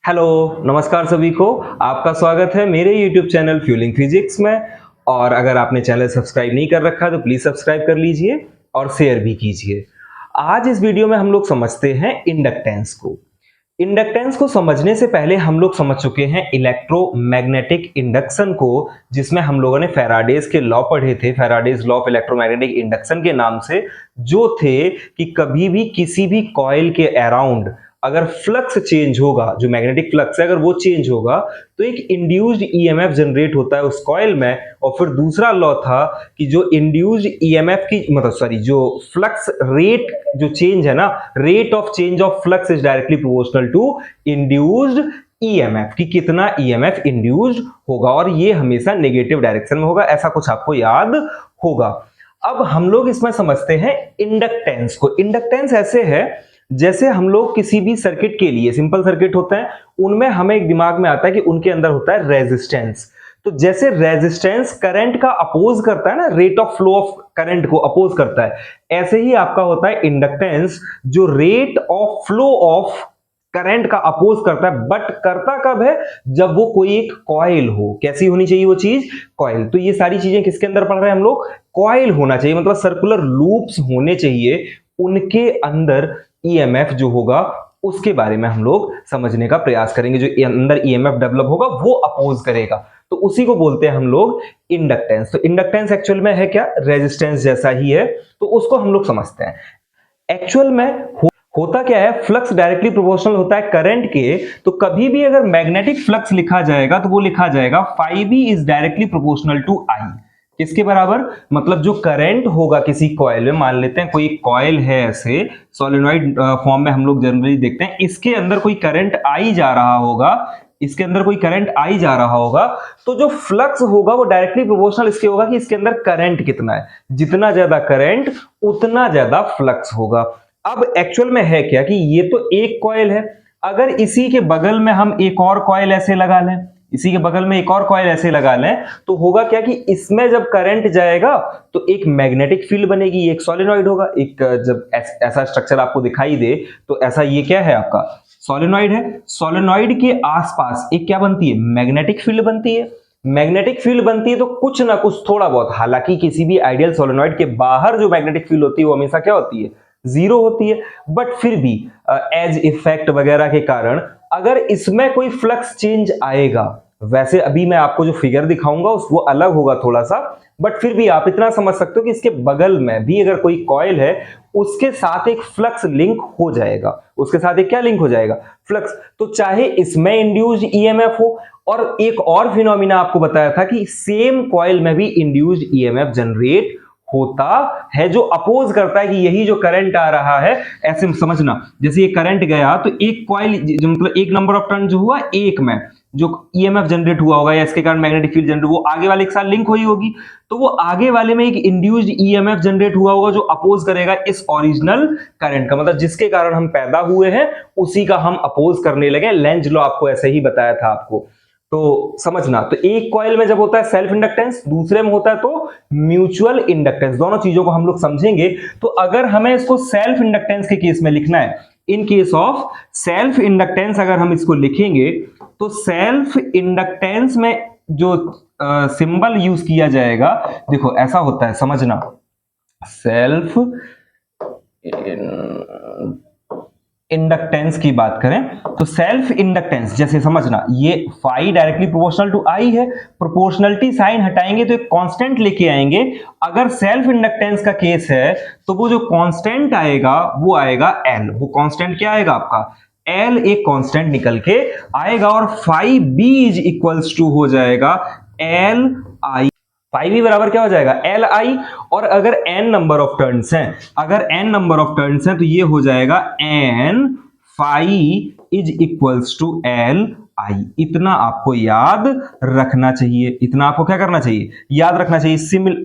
Hello, नमस्कार सभी को। आपका स्वागत है मेरे YouTube चैनल फ्यूलिंग फिजिक्स में। और अगर आपने चैनल सब्सक्राइब नहीं कर रखा तो प्लीज सब्सक्राइब कर लीजिए और शेयर भी कीजिए। आज इस वीडियो में हम लोग समझते हैं इंडक्टेंस को। इंडक्टेंस को समझने से पहले हम लोग समझ चुके हैं इलेक्ट्रोमैग्नेटिक इंडक्शन को, जिसमें हम लोगों ने फैराडेज के लॉ पढ़े थे, Faraday's law of electromagnetic induction के नाम से, जो थे कि कभी भी किसी भी कॉइल के अराउंड अगर फ्लक्स चेंज होगा, जो मैग्नेटिक फ्लक्स है अगर वो चेंज होगा तो एक इंड्यूस्ड ईएमएफ जनरेट होता है उस कॉइल में। और फिर दूसरा लॉ था कि जो इंड्यूस्ड ईएमएफ की जो फ्लक्स रेट जो चेंज है ना, rate of change of flux is directly proportional to induced EMF, कि कितना ईएमएफ इंड्यूस्ड होगा, और ये हमेशा नेगेटिव डायरेक्शन में होगा, ऐसा कुछ आपको याद होगा। अब हम लोग इसमें समझते हैं इंडक्टेंस को। इंडक्टेंस ऐसे है जैसे हम लोग किसी भी सर्किट के लिए, सिंपल सर्किट होते हैं उनमें हमें एक दिमाग में आता है कि उनके अंदर होता है रेजिस्टेंस। तो जैसे रेजिस्टेंस करंट का अपोज करता है ना, rate of flow of current को अपोज करता है, ऐसे ही आपका होता है इंडक्टेंस, जो rate of flow of current का अपोज करता है। बट करता कब है? जब वो कोई एक कॉइल हो। कैसी होनी चाहिए वो चीज? कॉइल। तो ये सारी चीजें किसके अंदर पढ़ रहे हैं हम लोग? कॉइल होना चाहिए, मतलब सर्कुलर लूप्स होने चाहिए, उनके अंदर ईएमएफ जो होगा उसके बारे में हम लोग समझने का प्रयास करेंगे। जो अंदर ईएमएफ डेवलप होगा वो अपोज करेगा, तो उसी को बोलते हैं हम लोग इंडक्टेंस। तो इंडक्टेंस एक्चुअल में है क्या? रेजिस्टेंस जैसा ही है, तो उसको हम लोग समझते हैं। एक्चुअल में होता क्या है? फ्लक्स डायरेक्टली प्रोपोर्शनल होता है करंट के। तो कभी भी अगर मैग्नेटिक फ्लक्स लिखा जाएगा तो वो लिखा जाएगा phi b is directly proportional to I। किसके बराबर? मतलब जो करंट होगा किसी कॉइल में, मान लेते हैं कोई कॉइल है ऐसे सोलेनॉइड फॉर्म में हम लोग जनरली देखते हैं, इसके अंदर कोई करंट आई जा रहा होगा, इसके अंदर कोई करंट आई जा रहा होगा, तो जो फ्लक्स होगा वो डायरेक्टली प्रोपोर्शनल इसके होगा कि इसके अंदर करंट कितना है। जितना ज्यादा करंट उतना ज्यादा फ्लक्स होगा। अब एक्चुअल में है क्या कि ये तो एक कॉइल है, अगर इसी के बगल में हम एक और कॉइल ऐसे लगा लें, इसी के बगल में एक और कॉइल ऐसे लगा लें, तो होगा क्या कि इसमें जब करंट जाएगा तो एक मैग्नेटिक फील्ड बनेगी, एक सोलेनॉइड होगा। एक जब ऐसा स्ट्रक्चर आपको दिखाई दे तो ऐसा ये क्या है? आपका सोलेनॉइड है। सोलेनॉइड के आसपास एक क्या बनती है? मैग्नेटिक फील्ड बनती है। मैग्नेटिक फील्ड बनती है तो कुछ ना कुछ थोड़ा बहुत, हालांकि किसी भी आइडियल सोलेनॉइड के बाहर जो मैग्नेटिक फील्ड होती है वो हमेशा क्या होती है? जीरो होती है। बट फिर भी एज इफेक्ट वगैरह के कारण अगर इसमें कोई फ्लक्स चेंज आएगा, वैसे अभी मैं आपको जो फिगर दिखाऊंगा वो अलग होगा थोड़ा सा, बट फिर भी आप इतना समझ सकते हो कि इसके बगल में भी अगर कोई कॉइल है उसके साथ एक फ्लक्स लिंक हो जाएगा। उसके साथ एक क्या लिंक हो जाएगा? फ्लक्स। तो चाहे इसमें इंड्यूस्ड ईएमएफ हो, और एक और फिनोमिना आपको बताया था कि सेम कॉइल में भी इंड्यूस्ड ईएमएफ जनरेट होता है, जो अपोज करता है कि यही जो करंट आ रहा है। ऐसे समझना, जैसे ये करंट गया तो एक कॉइल जो मतलब एक नंबर ऑफ टर्न जो हुआ, एक में जो ईएमएफ जनरेट हुआ होगा या इसके कारण मैग्नेटिक फील्ड जनरेट, वो आगे वाले के साथ लिंक हुई होगी, तो वो आगे वाले में एक इंड्यूस्ड ईएमएफ जनरेट हुआ होगा जो अपोज करेगा इस ओरिजिनल करंट का, मतलब जिसके कारण हम पैदा हुए हैं उसी का हम अपोज करने लगे। लेंज लॉ आपको ऐसे ही बताया था आपको, तो समझना। तो एक कॉइल में जब होता है सेल्फ इंडक्टेंस, दूसरे में होता है तो म्यूचुअल इंडक्टेंस। दोनों चीजों को हम लोग समझेंगे। तो अगर हमें इसको सेल्फ इंडक्टेंस के केस में लिखना है, in case of self inductance अगर हम इसको लिखेंगे तो सेल्फ इंडक्टेंस में जो सिंबल यूज किया जाएगा, देखो ऐसा होता है, समझना। सेल्फ इंडक्टेंस की बात करें तो सेल्फ इंडक्टेंस जैसे समझना, ये फाई डायरेक्टली प्रोपोर्शनल टू आई है, प्रोपोर्शनलिटी साइन हटाएंगे तो एक कांस्टेंट लेके आएंगे। अगर सेल्फ इंडक्टेंस का केस है तो वो जो कांस्टेंट आएगा वो आएगा एल। वो कांस्टेंट क्या आएगा आपका? एल एक कांस्टेंट निकल के आएगा, और phi b is equals to हो जाएगा एल आई। फाई बी बराबर क्या हो जाएगा? L I. और अगर एन नंबर ऑफ टर्न्स हैं, अगर एन नंबर ऑफ टर्न्स हैं तो ये हो जाएगा N phi is equals to L I. इतना आपको याद रखना चाहिए, इतना आपको क्या करना चाहिए? याद रखना चाहिए।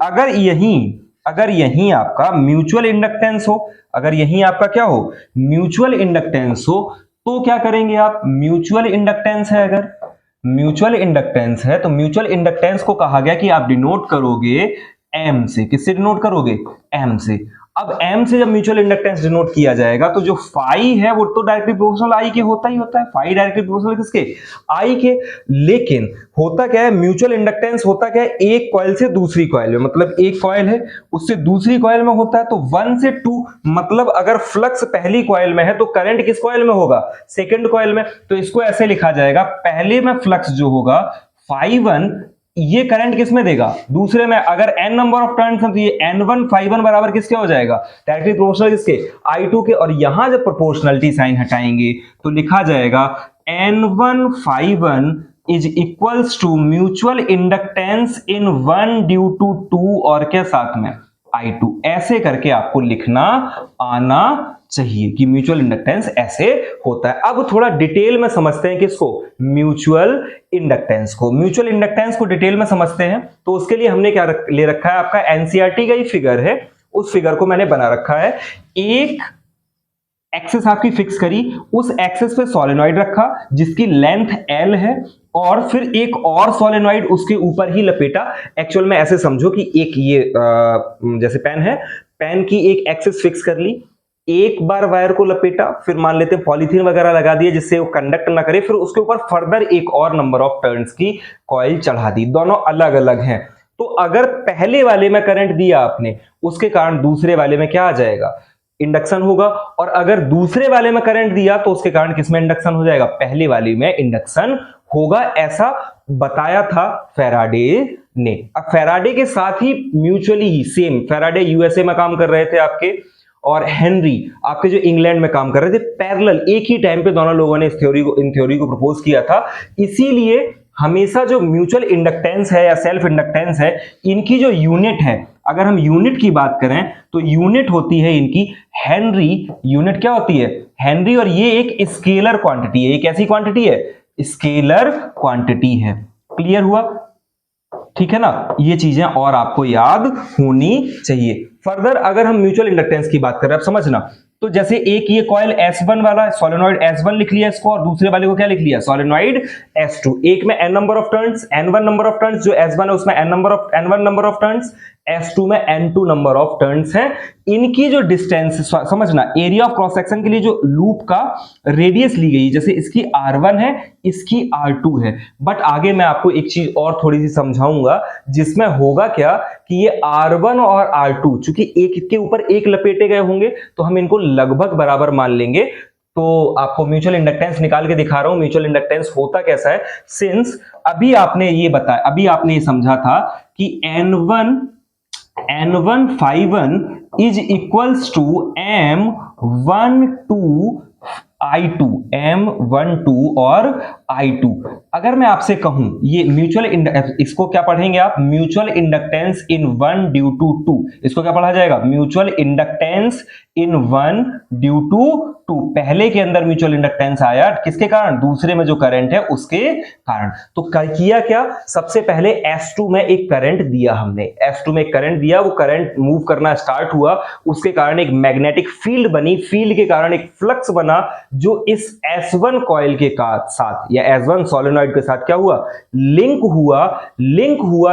अगर यहीं आपका म्यूचुअल इंडक्टेंस हो, अगर यहीं आपका क्या हो? म्यूचुअल इंडक्टेंस हो, तो क्या करेंगे आप? म्यूचुअल इंडक्टेंस है, अगर म्यूचुअल इंडक्टेंस है तो म्यूचुअल इंडक्टेंस को कहा गया कि आप डिनोट करोगे एम से। किससे डिनोट करोगे? एम से। अब m से जब म्यूचुअल इंडक्टेंस डिनोट किया जाएगा तो जो फाई है वो तो डायरेक्टली प्रोपोर्शनल आई के होता ही होता है, फाई डायरेक्टली प्रोपोर्शनल किसके, आई के। लेकिन होता क्या है, म्यूचुअल इंडक्टेंस होता क्या है, एक कॉइल से दूसरी कॉइल में, मतलब एक कॉइल है उससे दूसरी कॉइल में होता है, तो 1 से 2, मतलब अगर फ्लक्स पहली कॉइल में है तो करंट किस कॉइल में होगा, सेकंड कॉइल में। तो इसको ऐसे लिखा जाएगा, पहले में फ्लक्स जो होगा phi1, ये करंट किस में देगा, दूसरे में। अगर n नंबर ऑफ टर्न्स हैं तो ये n1 phi1 बराबर किसके हो जाएगा, डायरेक्टली प्रोपोर्शनल किसके, I2 के। और यहां जब प्रोपोर्शनलिटी साइन हटाएंगे तो लिखा जाएगा n1 phi1 is equals to mutual inductance in 1 due to 2 और क्या साथ में I2। ऐसे करके आपको लिखना आना चाहिए कि म्यूचुअल इंडक्टेंस ऐसे होता है। अब थोड़ा डिटेल में समझते हैं किसको, म्यूचुअल इंडक्टेंस को। म्यूचुअल इंडक्टेंस को डिटेल में समझते हैं तो उसके लिए हमने क्या ले रखा है, आपका एनसीईआरटी का ही फिगर है, उस फिगर को मैंने बना रखा है। एक एक्सिस आपकी फिक्स करी, उस एक्सिस पे सोलेनॉइड रखा जिसकी लेंथ L है, और फिर एक और सोलेनॉइड उसके ऊपर ही लपेटा। एक्चुअल में ऐसे समझो कि एक ये जैसे पेन है, पेन की एक एक्सिस फिक्स कर ली, एक बार वायर को लपेटा, फिर मान लेते हैं पॉलीथीन वगैरह लगा दिए जिससे वो कंडक्ट ना करे, फिर उसके ऊपर फर्दर एक और नंबर ऑफ टर्न्स की कॉइल चढ़ा दी, दोनों अलग अलग हैं। तो अगर पहले वाले में करंट दिया आपने, उसके कारण दूसरे वाले में क्या आ जाएगा, इंडक्शन होगा। और अगर दूसरे वाले में करंट दिया तो उसके कारण किसमें इंडक्शन हो जाएगा, पहले वाले में इंडक्शन होगा। ऐसा बताया था फैराडे ने। अब फैराडे के साथ ही म्यूचुअली सेम, फैराडे यूएसए में काम कर रहे थे आपके, और हेनरी आपके जो इंग्लैंड में काम कर रहे थे, पैरेलल एक ही टाइम पे दोनों लोगों ने इन थ्योरी को प्रपोज किया था। इसीलिए हमेशा जो म्यूचुअल इंडक्टेंस है या सेल्फ इंडक्टेंस है, इनकी जो यूनिट है, अगर हम यूनिट की बात करें तो यूनिट होती है इनकी हेनरी। यूनिट क्या होती है, हेनरी। और ये एक स्केलर क्वांटिटी है, ये कैसी क्वांटिटी है, स्केलर क्वांटिटी है। क्लियर हुआ, ठीक है ना, ये चीजें और आपको याद होनी चाहिए। फर्दर अगर हम म्यूचुअल इंडक्टेंस की बात करें, अब समझना, तो जैसे एक ये कॉइल S1 वाला सोलेनॉइड S1 लिख लिया इसको, और दूसरे वाले को क्या लिख लिया, सोलेनॉइड S2। एक में n number of turns, n1 number of turns, जो S1 है उसमें n1 number of turns, S2 में n2 नंबर ऑफ टर्न्स हैं। इनकी जो डिस्टेंस समझना, एरिया ऑफ क्रॉस सेक्शन के लिए जो लूप का रेडियस ली गई, जैसे इसकी R1 है, इसकी R2 है। बट आगे मैं आपको एक चीज और थोड़ी सी समझाऊंगा, जिसमें होगा क्या कि ये R1 और R2 चूंकि एक के ऊपर एक लपेटे गए होंगे तो हम इनको लगभग बराबर मान लेंगे। तो आपको म्यूचुअल इंडक्टेंस निकाल के दिखा रहा हूं, म्यूचुअल इंडक्टेंस होता कैसा है। सिंस अभी आपने ये बताया, अभी आपने ये समझा था कि n1 phi1 is equals to m12 I2, M12 और I2। अगर मैं आपसे कहूं ये म्यूचुअल, इसको क्या पढ़ेंगे आप, mutual inductance in 1 due to 2। इसको क्या पढ़ा जाएगा, mutual inductance in 1 due to 2। पहले के अंदर म्यूचुअल इंडक्टेंस आया किसके कारण, दूसरे में जो करंट है उसके कारण। तो किया क्या, सबसे पहले S2 में एक करंट दिया हमने, S2 में एक करंट दिया, वो करंट मूव करना स्टार्ट हुआ, उसके कारण एक मैग्नेटिक फील्ड बनी, फील्ड के कारण एक फ्लक्स बना, जो इस S1 कॉइल के साथ या S1 सोलेनॉइड के साथ क्या हुआ, लिंक हुआ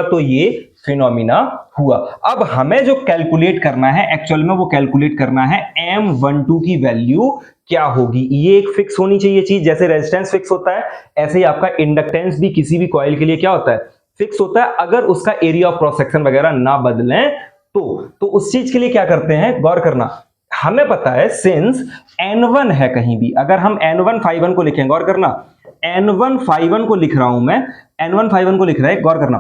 तो ये फिनोमिना हुआ। अब हमें जो कैलकुलेट करना है, एक्चुअल में वो कैलकुलेट करना है M12 की वैल्यू क्या होगी। ये एक फिक्स होनी चाहिए चीज, जैसे रेजिस्टेंस फिक्स होता है ऐसे ही आपका इंडक्टेंस भी किसी भी कॉइल के लिए क्या होता है, फिक्स होता है। अगर उसका एरिया ऑफ क्रॉस सेक्शन वगैरह ना बदलें तो उस चीज के लिए क्या करते हैं, गौर करना, हमें पता है सिंस n1 है कहीं भी, अगर हम n1 phi1 को लिखें, गौर करना, n1 phi1 को लिख रहा हूं मैं, n1 phi1 को लिख रहा है, गौर करना,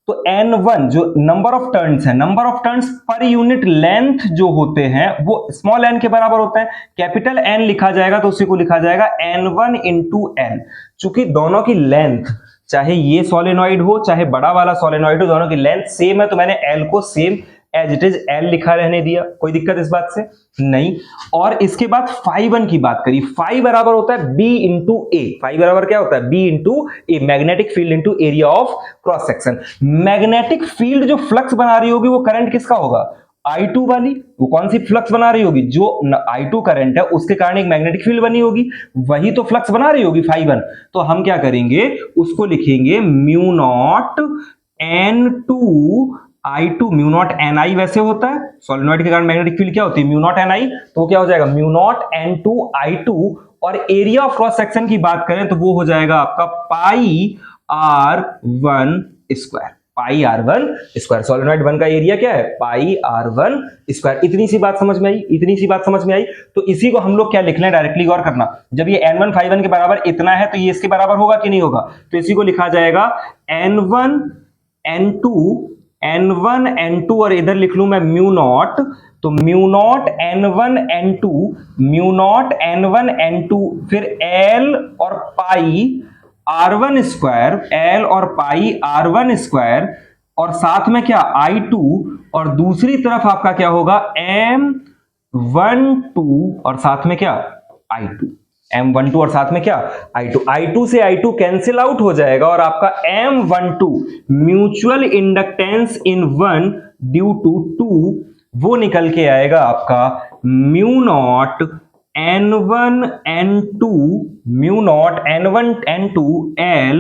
तो n1 जो नंबर ऑफ टर्न्स है, number of turns per unit length जो होते हैं वो स्मॉल n के बराबर होता है। कैपिटल N लिखा जाएगा तो उसी को लिखा जाएगा n1 इंटू n। चूंकि दोनों की लेंथ, चाहे ये सोलेनॉइड हो चाहे बड़ा वाला सोलेनॉइड हो, दोनों की लेंथ सेम है, तो मैंने L को same as it is L लिखा रहने दिया। कोई दिक्कत इस बात से नहीं। और इसके बाद phi1 की बात करी, phi बराबर होता है B इंटू ए। phi बराबर क्या होता है, B into A, magnetic field into area of cross section. Magnetic field जो फ्लक्स बना रही होगी वो करंट किसका होगा, I2 वाली। वो कौन सी फ्लक्स बना रही होगी, जो I2 करंट है उसके कारण एक मैग्नेटिक फील्ड बनी होगी, वही तो फ्लक्स बना रही होगी phi1। तो हम क्या करेंगे, उसको लिखेंगे mu naught N2 I2 mu naught N I वैसे होता है, सोलेनॉइड के कारण मैग्नेटिक फील्ड क्या होती है म्यू नॉट एन आई, तो वो क्या हो जाएगा म्यू नॉट N2 I2, और एरिया ऑफ क्रॉस सेक्शन की बात करें तो वो हो जाएगा आपका पाई R1 square, pi R1 square. Solenoid 1 का एरिया क्या है पाई R1 स्क्वायर। इतनी सी बात समझ में आई, इतनी सी बात समझ में आई। तो इसी को हम लोग क्या लिख लें, डायरेक्टली गौर करना, जब ये N1 Φ1 के बराबर इतना है तो ये इसके बराबर होगा कि नहीं होगा, तो इसी को लिखा जाएगा N1 N2 और इधर लिख लूं मैं म्यू नॉट, तो mu naught N1 N2, mu naught N1 N2, फिर L और पाई R1 स्क्वायर, L और पाई R1 स्क्वायर, और साथ में क्या I2, और दूसरी तरफ आपका क्या होगा M12 और साथ में क्या I2, M12 और साथ में क्या I2 से I2 कैंसिल आउट हो जाएगा और आपका M12 mutual inductance in 1 due to 2 वो निकल के आएगा आपका mu naught N1 N2, mu naught N1 N2 L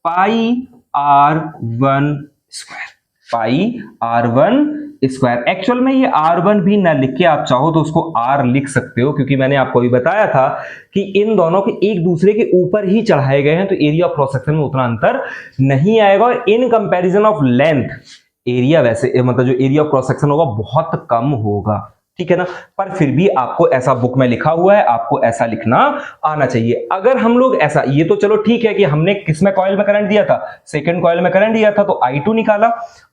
pi R1 square, pi R1 square. Actual में ये R1 भी ना लिख के आप चाहो तो उसको R लिख सकते हो, क्योंकि मैंने आपको भी बताया था कि इन दोनों के एक दूसरे के ऊपर ही चढ़ाए गए हैं, तो एरिया ऑफ क्रॉस सेक्शन में उतना अंतर नहीं आएगा, और in comparison of length area वैसे मतलब जो एरिया ऑफ क्रॉस सेक्शन होगा बहुत कम होगा, ठीक है ना। पर फिर भी आपको ऐसा बुक में लिखा हुआ है, आपको ऐसा लिखना आना चाहिए। अगर हम लोग ऐसा, ये तो चलो ठीक है कि हमने किसमें कॉइल में करंट दिया था, सेकंड कॉइल में करंट दिया था तो I2 निकाला।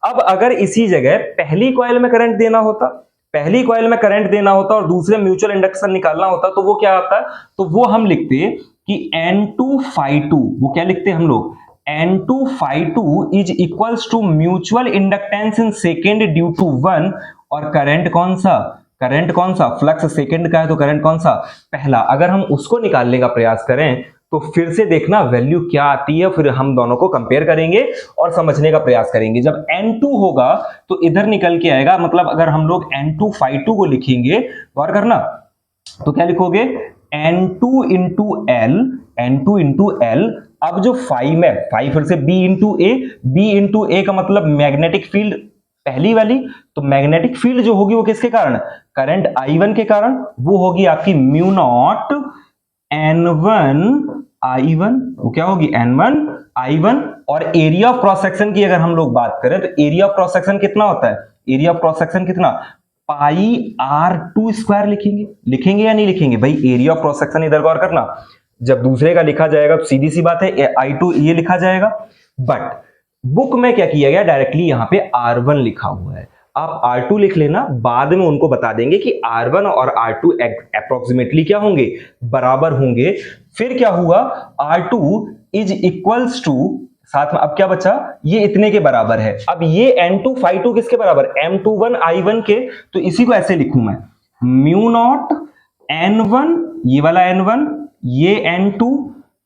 अब अगर इसी जगह पहली कॉइल में करंट देना होता, पहली कॉइल में करंट देना होता और दूसरे म्यूचुअल इंडक्शन निकालना होता, तो वो क्या आता है, तो वो हम लिखते कि N2 Φ2, वो क्या लिखते हैं हम लोग N2 Φ2 is equals to mutual inductance in second due to 1, और करंट कौन सा, करंट कौन सा, फ्लक्स सेकंड का है तो करंट कौन सा पहला। अगर हम उसको निकालने का प्रयास करें तो फिर से देखना वैल्यू क्या आती है, फिर हम दोनों को कंपेयर करेंगे और समझने का प्रयास करेंगे। जब N2 होगा तो इधर निकल के आएगा, मतलब अगर हम लोग N2 Φ2 को लिखेंगे, गौर करना, तो क्या लिखोगे N2 into L, N2 into L. अब जो फाई में, फाई फिर से B इंटू ए, B इंटू ए का मतलब मैग्नेटिक फील्ड पहली वाली, तो मैग्नेटिक फील्ड जो होगी वो किसके कारण, करंट I1 के कारण, वो होगी आपकी म्यू नॉट N1 I1, वो क्या होगी N1 I1। और एरिया ऑफ क्रॉस सेक्शन की अगर हम लोग बात करें तो एरिया ऑफ क्रॉस सेक्शन कितना होता है, एरिया ऑफ क्रॉस सेक्शन कितना, पाई R2 स्क्वायर लिखेंगे, लिखेंगे या नहीं लिखेंगे भाई, एरिया ऑफ क्रॉस सेक्शन इधर गौर करना, जब दूसरे का लिखा जाएगा तो सीधी सी बात है I2 ये लिखा जाएगा, बट बुक में क्या किया गया, डायरेक्टली यहां पे R1 लिखा हुआ है। आप R2 लिख लेना, बाद में उनको बता देंगे कि R1 और R2 अप्रोक्सीमेटली क्या होंगे, बराबर होंगे। फिर क्या हुआ, R2 इज इक्वल्स टू, साथ में अब क्या बचा, ये इतने के बराबर है। अब ये N2 Φ2 किसके बराबर, M21 I1 के, तो इसी को ऐसे लिखूं मैं म्यू नॉट N1, ये वाला N1, ये N2,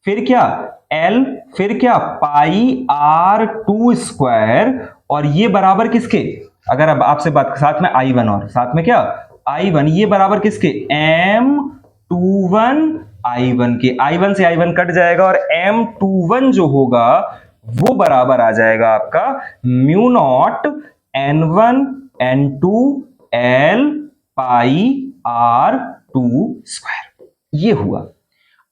फिर क्या L, फिर क्या पाई R2 स्क्वायर, और ये बराबर किसके, अगर अब आपसे बात, साथ में I1 और साथ में क्या I1, ये बराबर किसके M21 I1 के, I1 से I1 कट जाएगा और M21 जो होगा वो बराबर आ जाएगा आपका mu naught N1 N2 L पाई R2 स्क्वायर, ये हुआ।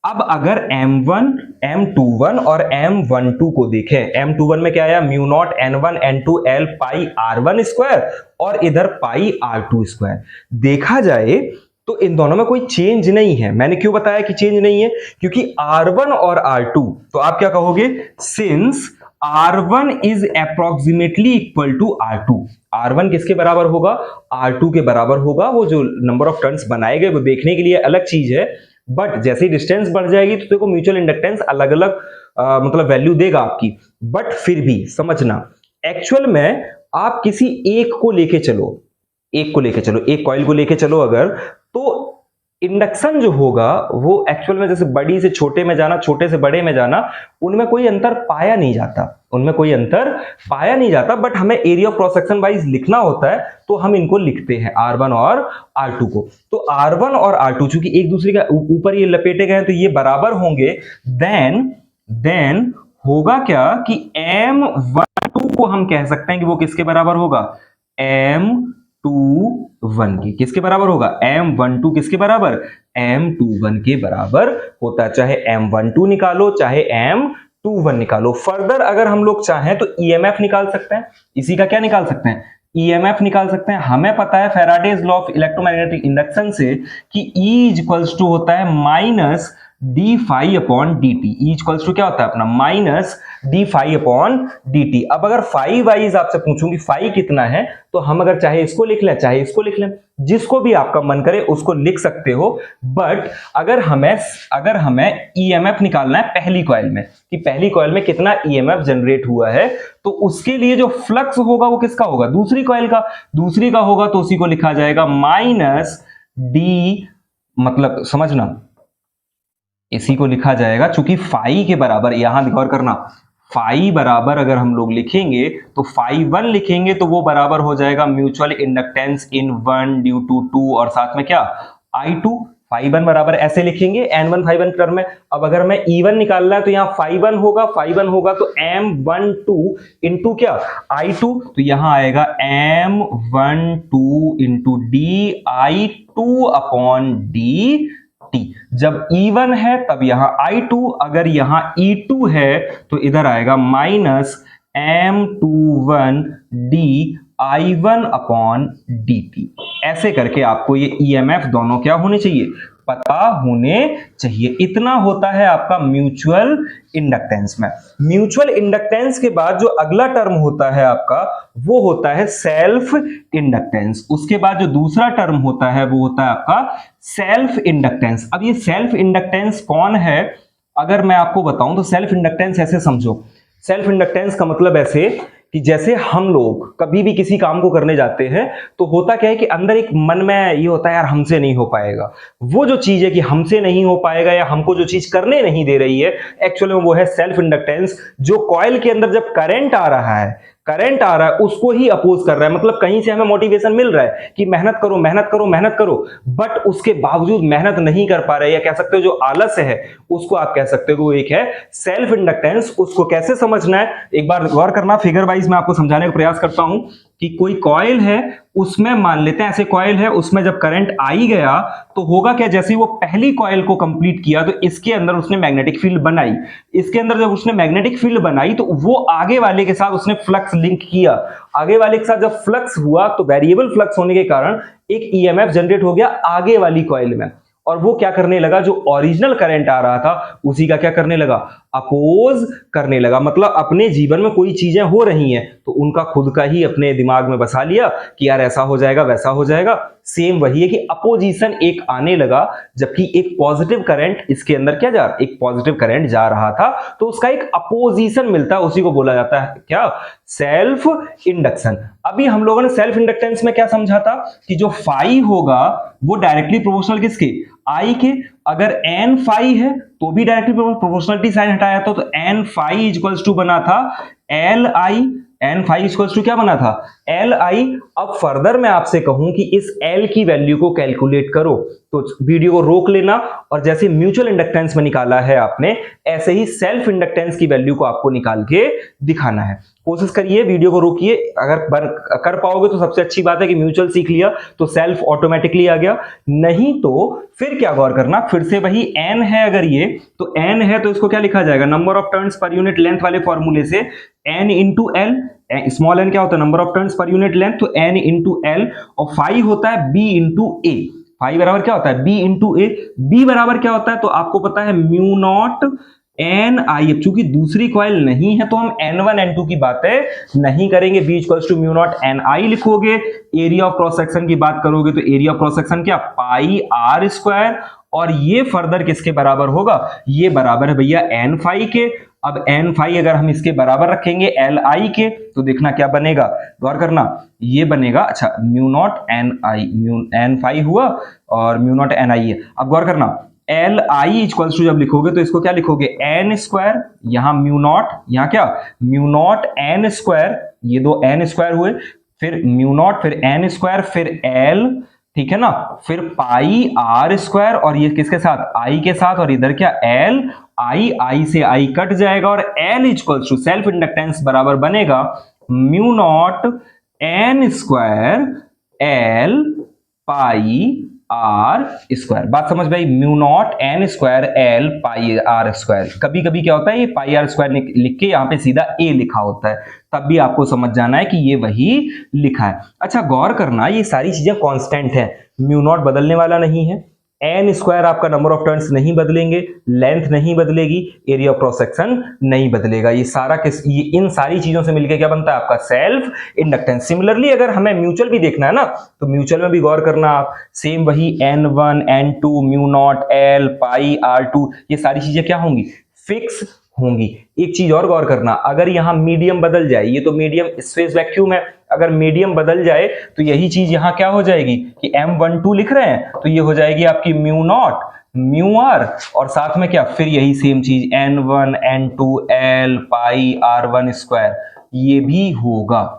अब अगर M1, M21 और M12 को देखें, M21 में क्या आया mu naught N1 N2 L pi R1 square, और इधर पाई R2 स्क्वायर। देखा जाए तो इन दोनों में कोई चेंज नहीं है। मैंने क्यों बताया कि चेंज नहीं है, क्योंकि R1 और R2, तो आप क्या कहोगे, since R1 is approximately equal to R2, R1 किसके बराबर होगा, R2 के बराबर होगा। वो जो नंबर ऑफ टर्न्स बनाए गए वो देखने के लिए अलग चीज है, बट जैसे ही डिस्टेंस बढ़ जाएगी तो देखो म्यूचुअल इंडक्टेंस अलग अलग मतलब वैल्यू देगा आपकी। बट फिर भी समझना, एक्चुअल में आप किसी एक को लेके चलो, एक कॉइल को लेके चलो अगर, तो इंडक्शन जो होगा वो एक्चुअल में जैसे बड़ी से छोटे में जाना, छोटे से बड़े में जाना, उनमें कोई अंतर पाया नहीं जाता, उनमें कोई अंतर पाया नहीं जाता। बट हमें area of cross section wise लिखना होता है, तो हम इनको लिखते हैं R1 और R2 को। तो R1 और R2 चूंकि एक दूसरे के ऊपर ये लपेटे गए हैं तो ये बराबर होंगे। देन होगा क्या कि M12 को हम कह सकते हैं कि वो किसके बराबर होगा, M21 की। किसके बराबर होगा, M12 किसके बराबर, M21 के बराबर होता है। चाहे M12 निकालो चाहे M21 निकालो। फर्दर अगर हम लोग चाहें तो EMF निकाल सकते हैं। इसी का क्या निकाल सकते हैं, EMF निकाल सकते हैं। हमें पता है Faraday's law of electromagnetic induction से कि E इक्वल्स टू होता है minus D phi upon D t. E equals to क्या होता है अपना, minus D phi upon D t. अब अगर फाई वाइज आपसे पूछूंगी फाई कितना है, तो हम अगर चाहे इसको लिख लें चाहे इसको लिख लें, जिसको भी आपका मन करे उसको लिख सकते हो। बट अगर हमें ईएमएफ निकालना है पहली कॉइल में, कि पहली कॉइल में कितना ईएमएफ जनरेट हुआ है, तो उसके लिए जो फ्लक्स होगा वो किसका होगा, दूसरी कॉइल का। दूसरी का होगा तो उसी को लिखा जाएगा माइनस डी, मतलब समझना, इसी को लिखा जाएगा चूंकि फाई के बराबर, यहां गौर करना, फाई बराबर अगर हम लोग लिखेंगे तो फाई 1 लिखेंगे तो वो बराबर हो जाएगा mutual inductance in 1 due to 2 और साथ में क्या I2। फाई 1 बराबर ऐसे लिखेंगे N1 फाई 1 टर्म में। अब अगर मैं E1 निकालना है तो यहाँ फाई 1 होगा, फाई 1 होगा तो M12 इंटू क्या I2, तो यहां आएगा M12 into DI2 upon D T. जब E1 है तब यहां I2, अगर यहां E2 है तो इधर आएगा minus M21 DI1 upon dt। ऐसे करके आपको ये EMF दोनों क्या होने चाहिए, पता होने चाहिए। इतना होता है आपका म्यूचुअल इंडक्टेंस में। म्यूचुअल इंडक्टेंस के बाद जो अगला टर्म होता है आपका वो होता है सेल्फ इंडक्टेंस। उसके बाद जो दूसरा टर्म होता है वो होता है आपका सेल्फ इंडक्टेंस। अब ये सेल्फ इंडक्टेंस कौन है, अगर मैं आपको बताऊं तो सेल्फ इंडक्टेंस ऐसे समझो। सेल्फ इंडक्टेंस का मतलब ऐसे कि जैसे हम लोग कभी भी किसी काम को करने जाते हैं तो होता क्या है कि अंदर एक मन में ये होता है यार हमसे नहीं हो पाएगा। वो जो चीज है कि हमसे नहीं हो पाएगा या हमको जो चीज करने नहीं दे रही है, एक्चुअली वो है सेल्फ इंडक्टेंस। जो कॉइल के अंदर जब करंट आ रहा है उसको ही अपोज कर रहा है। मतलब कहीं से हमें मोटिवेशन मिल रहा है कि मेहनत करो मेहनत करो मेहनत करो, बट उसके बावजूद मेहनत नहीं कर पा रहे, या कह सकते हो जो आलस्य है उसको आप कह सकते हो वो एक है सेल्फ इंडक्टेंस। उसको कैसे समझना है एक बार गौर करना, फिगर वाइज मैं आपको समझाने का प्रयास करता हूं कि कोई कॉइल है, उसमें मान लेते हैं ऐसे कॉइल है, उसमें जब करंट आई गया तो होगा क्या, जैसे वो पहली कॉइल को कंप्लीट किया तो इसके अंदर उसने मैग्नेटिक फील्ड बनाई। इसके अंदर जब उसने मैग्नेटिक फील्ड बनाई तो वो आगे वाले के साथ उसने फ्लक्स लिंक किया। आगे वाले के साथ जब फ्लक्स हुआ तो वेरिएबल फ्लक्स होने के कारण एक ईएमएफ जनरेट हो गया आगे वाली कॉइल में, और वो क्या करने लगा, जो ओरिजिनल करंट आ रहा था उसी का क्या करने लगा, अपोज करने लगा। मतलब अपने जीवन में कोई चीजें हो रही हैं तो उनका खुद का ही अपने दिमाग में बसा लिया कि यार ऐसा हो जाएगा वैसा हो जाएगा। सेम वही है कि अपोजिशन एक आने लगा, जबकि एक पॉजिटिव करंट इसके अंदर क्या जा, एक पॉजिटिव करंट जा रहा था तो उसका एक अपोजिशन मिलता है, उसी को बोला जाता है क्या, सेल्फ इंडक्शन। अभी हम लोगों ने सेल्फ इंडक्टेंस में क्या समझा था कि जो फाई होगा वो डायरेक्टली प्रोपोर्शनल किसके, आई के। अगर एन फाई है तो भी डायरेक्टली प्रोपोर्शनलिटी साइन हटाया था तो एन फाई इक्वल्स टू बना था L I. N phi equals to क्या बना था, एल आई। अब फर्दर मैं आपसे कहूं कि इस एल की वैल्यू को कैलकुलेट करो तो वीडियो को रोक लेना, और जैसे म्यूचुअल इंडक्टेंस में निकाला है आपने ऐसे ही सेल्फ इंडक्टेंस की वैल्यू को आपको निकाल के दिखाना है। कोशिश करिए, वीडियो को रोकिए, अगर कर पाओगे तो सबसे अच्छी बात है कि म्यूचुअल सीख लिया तो सेल्फ ऑटोमेटिकली आ गया, नहीं तो फिर क्या गौर करना, फिर से वही एन है, अगर ये तो एन है तो इसको क्या लिखा जाएगा, number of turns per unit length वाले फॉर्मूले से N into L. Small N क्या होता है, number of turns per unit length, तो एन इंटू एल, और फाई होता है बी इंटू ए। फाई बराबर क्या होता है, बी इंटू ए। बी बराबर क्या होता है तो आपको पता है म्यू नॉट एन आई। चूंकि दूसरी कॉइल नहीं है तो हम N1 N2 की बातें नहीं करेंगे, B equals to mu naught N I लिखोगे। एरिया ऑफ क्रॉस सेक्शन की बात करोगे तो एरिया ऑफ क्रॉस सेक्शन क्या, पाई आर स्क्वायर, और ये फर्दर किसके बराबर होगा, ये बराबर है भैया एन फाई के। अब एन फाई अगर हम इसके बराबर रखेंगे एल आई के तो देखना क्या बनेगा, गौर करना, ये बनेगा, अच्छा mu naught N I, mu N phi हुआ और म्यू नॉट एन आई है। अब गौर करना एल आई इक्वल्स टू जब लिखोगे तो इसको क्या लिखोगे, एन स्क्वायर, यहां म्यू नॉट, यहां क्या म्यू नॉट एन स्क्वायर, ये दो एन स्क्वायर हुए, फिर म्यू नॉट, फिर एन स्क्वायर, फिर एल, ठीक है ना, फिर पाई आर स्क्वायर, और ये किसके साथ, आई के साथ, और इधर क्या एल आई, आई से आई कट जाएगा और L equals to self inductance बराबर बनेगा mu naught N square L pi R square. बात समझ भाई, mu naught N square L pi R square. कभी कभी क्या होता है, ये पाई आर स्क्वायर लिख के यहाँ पे सीधा ए लिखा होता है, तब भी आपको समझ जाना है कि ये वही लिखा है। अच्छा गौर करना, ये सारी चीजें कांस्टेंट है, म्यू नॉट बदलने वाला नहीं है, एन स्क्वायर आपका नंबर ऑफ टर्न्स नहीं बदलेंगे, लेंथ नहीं बदलेगी, एरिया ऑफ क्रॉस सेक्शन नहीं बदलेगा। ये सारा ये इन सारी चीजों से मिलकर क्या बनता है आपका सेल्फ इंडक्टेंस। सिमिलरली अगर हमें म्यूचुअल भी देखना है ना, तो म्यूचुअल में भी गौर करना आप, सेम वही N1 N2 mu naught L पाई R2, ये सारी चीजें क्या होंगी, फिक्स होंगी। एक चीज और गौर करना, अगर यहां मीडियम बदल जाए, ये तो मीडियम स्पेस वैक्यूम है, अगर मीडियम बदल जाए तो यही चीज यहां क्या हो जाएगी कि M12 लिख रहे हैं तो ये हो जाएगी आपकी म्यू नॉट म्यू आर, और साथ में क्या, फिर यही सेम चीज N1 N2 एल पाई R1 स्क्वायर, ये भी होगा।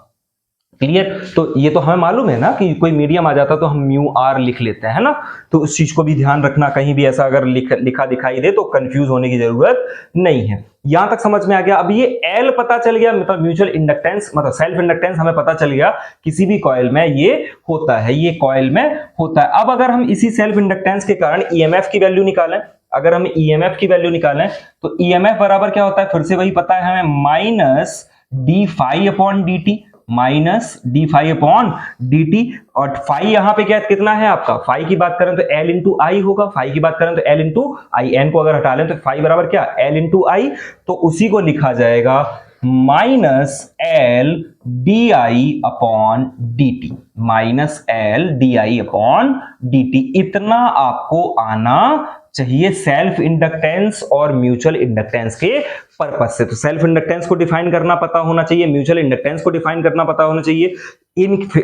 क्लियर? तो ये तो हमें मालूम है ना कि कोई मीडियम आ जाता तो हम म्यू आर लिख लेते हैं ना, तो उस चीज को भी ध्यान रखना, कहीं भी ऐसा अगर लिखा दिखाई दे तो कंफ्यूज होने की जरूरत नहीं है। यहां तक समझ में आ गया। अब ये एल पता चल गया, मतलब म्यूचुअल इंडक्टेंस, मतलब सेल्फ इंडक्टेंस हमें पता चल गया, किसी भी कॉइल में ये होता है, ये कॉइल में होता है। अब अगर हम इसी सेल्फ इंडक्टेंस के कारण ईएमएफ की वैल्यू निकालें, अगर हम ईएमएफ की वैल्यू निकालें तो ईएमएफ बराबर क्या होता है, फिर से वही पता है हमें, minus D phi upon D T, minus D phi upon D T. और फाई यहां पे क्या कितना है आपका, फाई की बात करें तो एल इंटू आई होगा, फाई की बात करें तो एल इंटू आई, एन को अगर हटा लें तो फाई बराबर क्या, एल इंटू आई, तो उसी को लिखा जाएगा minus L D I upon D T, minus L D I upon D T. इतना आपको आना चाहिए सेल्फ इंडक्टेंस और म्यूचुअल इंडक्टेंस के पर्पस से। तो सेल्फ इंडक्टेंस को डिफाइन करना पता होना चाहिए, म्यूचुअल इंडक्टेंस को डिफाइन करना पता होना चाहिए।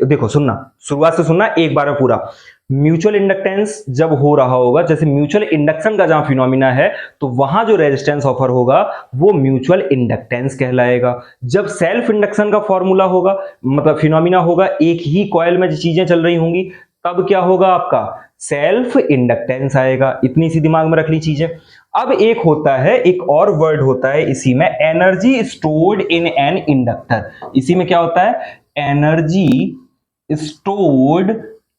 देखो सुनना, शुरुआत से सुनना एक बार में पूरा। म्यूचुअल इंडक्टेंस जब हो रहा होगा, जैसे म्यूचुअल इंडक्शन का जहां फिनोमिना है, तो वहां जो रेजिस्टेंस ऑफर होगा वो म्यूचुअल इंडक्टेंस कहलाएगा। जब सेल्फ इंडक्शन का फॉर्मूला होगा, मतलब फिनोमिना होगा, एक ही कॉइल में जो चीजें चल रही होंगी, तब क्या होगा आपका सेल्फ इंडक्टेंस आएगा। इतनी सी दिमाग में रख ली चीजें। अब एक होता है, एक और वर्ड होता है इसी में, energy stored in an inductor. इसी में क्या होता है, energy stored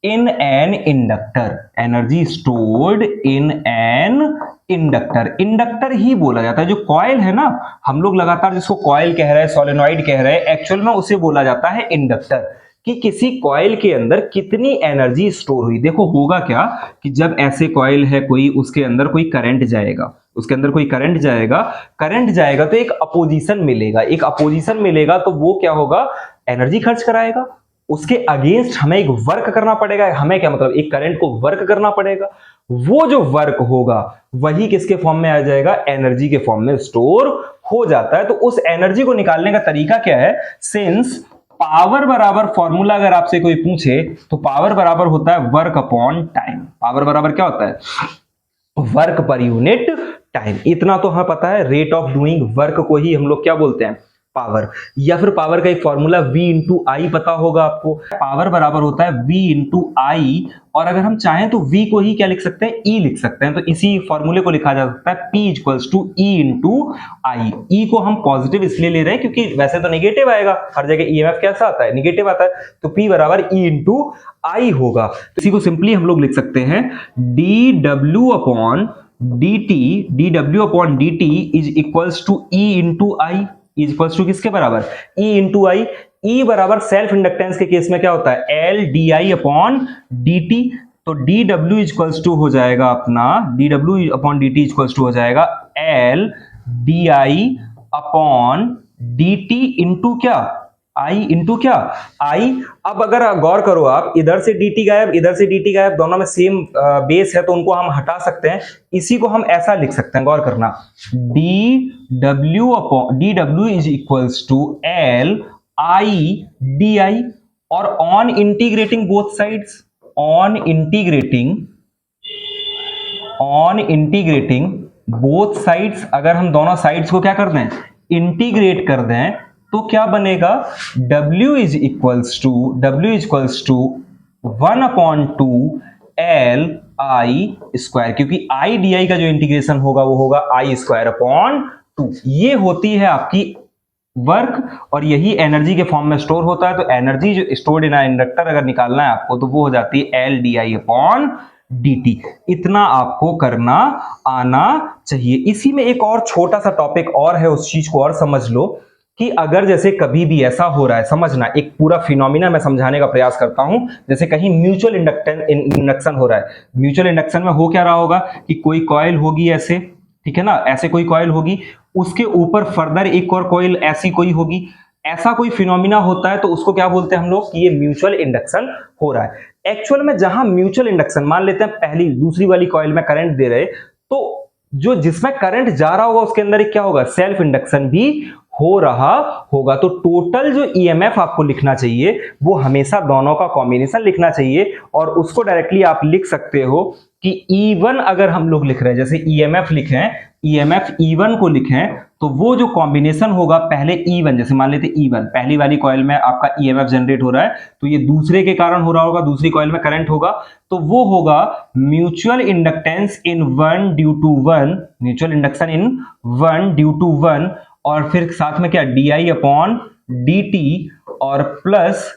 in an inductor, energy stored in an inductor. Inductor ही बोला जाता है, जो कॉइल है ना, हम लोग लगातार जिसको कॉइल कह रहे हैं, सोलेनॉइड कह रहे हैं, एक्चुअल में उसे बोला जाता है इंडक्टर। कि किसी कॉइल के अंदर कितनी एनर्जी स्टोर हुई। देखो होगा क्या कि जब ऐसे कॉइल है कोई, उसके अंदर कोई करंट जाएगा, उसके अंदर कोई करंट जाएगा तो एक अपोजिशन मिलेगा, एक अपोजिशन मिलेगा तो वो क्या होगा, एनर्जी खर्च कराएगा। उसके अगेंस्ट हमें एक वर्क करना पड़ेगा, हमें क्या मतलब, एक करंट को वर्क करना पड़ेगा। वो जो वर्क होगा वही किसके फॉर्म में आ जाएगा, एनर्जी के फॉर्म में स्टोर हो जाता है। तो उस एनर्जी को निकालने का तरीका क्या है, सिंस पावर बराबर, फॉर्मूला अगर आपसे कोई पूछे तो पावर बराबर होता है वर्क अपॉन टाइम। पावर बराबर क्या होता है, वर्क पर यूनिट टाइम। इतना तो हमें पता है, रेट ऑफ डूइंग वर्क को ही हम लोग क्या बोलते हैं, पावर। या फिर पावर का एक फॉर्मूला V इंटू आई पता होगा आपको, पावर बराबर होता है V इंटू आई, और अगर हम चाहें तो V को ही क्या लिख सकते हैं, E लिख सकते हैं। तो इसी फॉर्मूले को लिखा जा सकता है P equals to E into I. E को हम पॉजिटिव इसलिए ले रहे हैं क्योंकि वैसे तो नेगेटिव आएगा, हर जगह EMF कैसा आता है, नेगेटिव आता है, तो P बराबर E इंटू आई होगा। तो इसी को सिंपली हम लोग लिख सकते हैं dW upon dt, dW upon dt is equals to E into I, is equals to किसके बराबर, E इंटू आई। E बराबर सेल्फ इंडक्टेंस के केस में क्या होता है, L D I upon D T. तो dW इक्वल्स टू हो जाएगा अपना, dW upon dt equals to हो जाएगा L D I upon D T into क्या, आई इंटू क्या, आई। अब अगर गौर करो आप, इधर से dt गायब, इधर से dt गायब, दोनों में सेम बेस है तो उनको हम हटा सकते हैं। इसी को हम ऐसा लिख सकते हैं, गौर करना, dW is equals to L I D I, और on integrating both sides, on integrating both sides, अगर हम दोनों साइड्स को क्या कर दें, इंटीग्रेट कर दें, तो क्या बनेगा, W is equals to 1/2 L I square, क्योंकि आई डी आई का जो इंटीग्रेशन होगा वो होगा आई स्क्वायर अपॉन 2। ये होती है आपकी वर्क, और यही एनर्जी के फॉर्म में स्टोर होता है। तो एनर्जी जो स्टोर्ड इन इंडक्टर अगर निकालना है आपको, तो वो हो जाती है L D I upon D T. इतना आपको करना आना चाहिए। इसी में एक और छोटा सा टॉपिक और है, उस चीज को और समझ लो कि अगर जैसे कभी भी ऐसा हो रहा है, समझना, एक पूरा फिनोमिना मैं समझाने का प्रयास करता हूं। जैसे कहीं म्यूचुअल इंडक्शन हो रहा है, म्यूचुअल इंडक्शन में हो क्या रहा होगा कि कोई कॉइल होगी ऐसे, ठीक है ना, ऐसे कोई कॉइल होगी, उसके ऊपर फर्दर एक और कॉइल ऐसी कोई होगी, ऐसा कोई फिनोमिना होता है, तो उसको क्या बोलते हैं हम लोग कि ये म्यूचुअल इंडक्शन हो रहा है। एक्चुअल में जहां म्यूचुअल इंडक्शन, मान लेते हैं पहली दूसरी वाली कॉइल में करंट दे रहे, तो जो जिसमें करंट जा रहा होगा उसके अंदर एक क्या होगा, सेल्फ इंडक्शन भी हो रहा होगा। तो टोटल जो ईएमएफ आपको लिखना चाहिए वो हमेशा दोनों का कॉम्बिनेशन लिखना चाहिए, और उसको डायरेक्टली आप लिख सकते हो कि E1 अगर हम लोग लिख रहे हैं, जैसे ईएमएफ लिखें, ईएमएफ E1 को लिखें, तो वो जो कॉम्बिनेशन होगा पहले E1, जैसे मान लेते E1 पहली वाली कॉइल में आपका ईएमएफ जनरेट हो रहा है, तो ये दूसरे के कारण हो रहा होगा, दूसरी कॉइल में करंट होगा, तो वो होगा mutual inductance in 1 due to 1, mutual induction in 1 due to 1, और फिर साथ में क्या D I upon D T, और प्लस,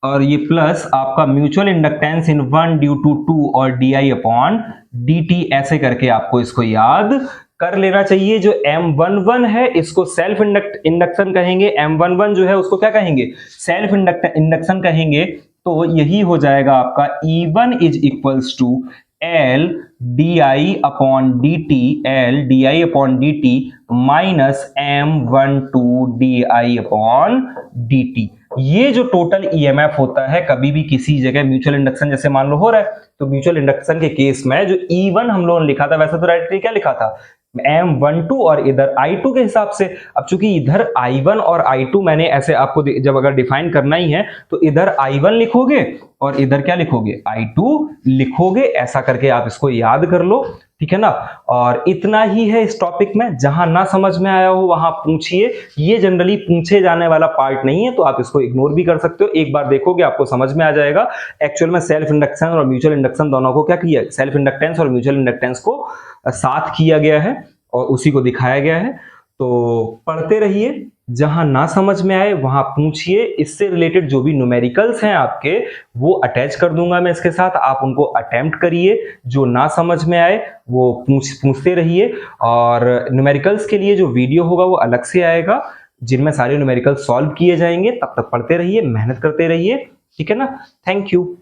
और ये प्लस आपका mutual inductance in 1 due to 2 और D I upon D T, ऐसे करके आपको इसको याद कर लेना चाहिए। जो M11 है इसको सेल्फ इंडक्शन कहेंगे, M11 जो है उसको क्या कहेंगे, सेल्फ इंडक्शन कहेंगे। तो यही हो जाएगा आपका E1 is equals to L D I upon D T, L D I upon D T minus M12 D I upon D T. ये जो टोटल ईएमएफ होता है, कभी भी किसी जगह म्यूचुअल इंडक्शन जैसे मान लो हो रहा है, तो म्यूचुअल इंडक्शन के केस में जो E1 हम लोगों ने लिखा था, वैसे तो डायरेक्टली क्या लिखा था, M12, और इधर I2 के हिसाब से। अब चूंकि इधर I1 और I2 मैंने ऐसे आपको जब अगर डिफाइन करना ही है तो इधर I1 लिखोगे और इधर क्या लिखोगे, I2 लिखोगे, ऐसा करके आप इसको याद कर लो, ठीक है ना। और इतना ही है इस टॉपिक में, जहां ना समझ में आया हो वहां पूछिए। ये जनरली पूछे जाने वाला पार्ट नहीं है, तो आप इसको इग्नोर भी कर सकते हो, एक बार देखोगे आपको समझ में आ जाएगा। एक्चुअल में सेल्फ इंडक्शन और म्यूचुअल इंडक्शन दोनों को क्या किया, सेल्फ इंडक्टेंस और म्यूचुअल इंडक्टेंस को साथ किया गया है और उसी को दिखाया गया है। तो पढ़ते रहिए, जहां ना समझ में आए वहां पूछिए। इससे रिलेटेड जो भी न्यूमेरिकल्स हैं आपके, वो अटैच कर दूंगा मैं इसके साथ, आप उनको अटेम्प्ट करिए। जो ना समझ में आए वो पूछते रहिए, और न्यूमेरिकल्स के लिए जो वीडियो होगा वो अलग से आएगा, जिनमें सारे न्यूमेरिकल्स सॉल्व किए जाएंगे। तब तक पढ़ते रहिए, मेहनत करते रहिए, ठीक है ना। Thank you.